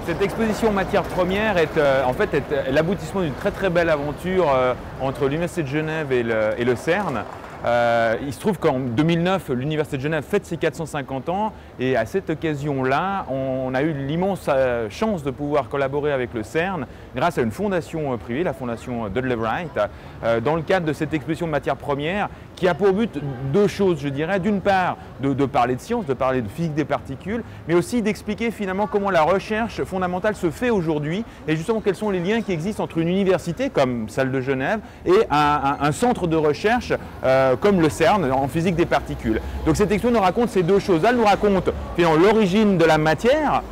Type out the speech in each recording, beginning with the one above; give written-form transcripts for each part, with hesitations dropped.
Cette exposition matières premières est en fait l'aboutissement d'une très belle aventure entre l'Université de Genève et le CERN. Il se trouve qu'en 2009, l'Université de Genève fête ses 450 ans et à cette occasion-là, on a eu l'immense chance de pouvoir collaborer avec le CERN grâce à une fondation privée, la fondation Dudley Wright, dans le cadre de cette exposition de matières premières qui a pour but deux choses, je dirais. D'une part, de parler de science, de parler de physique des particules, mais aussi d'expliquer finalement comment la recherche fondamentale se fait aujourd'hui et justement quels sont les liens qui existent entre une université comme celle de Genève et un centre de recherche comme le CERN en physique des particules. Donc cette exposition nous raconte ces deux choses. Elle nous raconte finalement l'origine de la matière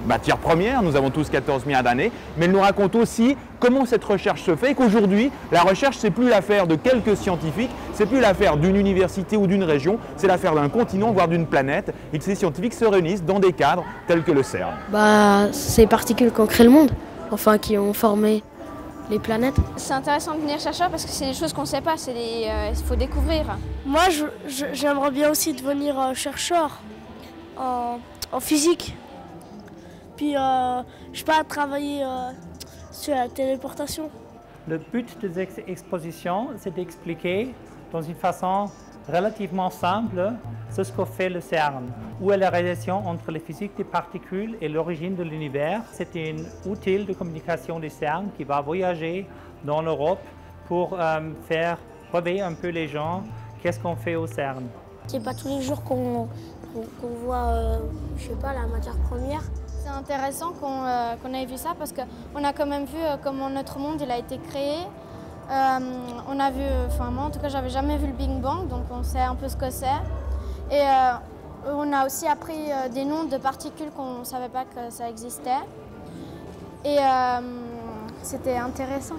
première, nous avons tous 14 milliards d'années, mais elle nous raconte aussi comment cette recherche se fait et qu'aujourd'hui, la recherche, c'est plus l'affaire de quelques scientifiques, c'est plus l'affaire d'une université ou d'une région, c'est l'affaire d'un continent, voire d'une planète, et que ces scientifiques se réunissent dans des cadres tels que le CERN. C'est les particules qui ont créé le monde, enfin qui ont formé les planètes. C'est intéressant de devenir chercheur parce que c'est des choses qu'on ne sait pas, il faut découvrir. Moi, j'aimerais bien aussi devenir chercheur en physique. Puis, je sais pas, travailler sur la téléportation. Le but de cette exposition, c'est d'expliquer dans une façon relativement simple ce que fait le CERN. Où est la relation entre la physique des particules et l'origine de l'univers. C'est un outil de communication du CERN qui va voyager dans l'Europe pour faire réveiller un peu les gens qu'est-ce qu'on fait au CERN. C'est pas tous les jours qu'on voit, je sais pas, la matière première. C'est intéressant qu'on ait vu ça parce qu'on a quand même vu comment notre monde il a été créé. On a vu, enfin moi en tout cas j'avais jamais vu le Big Bang, donc on sait un peu ce que c'est. Et on a aussi appris des noms de particules qu'on ne savait pas que ça existait. Et c'était intéressant.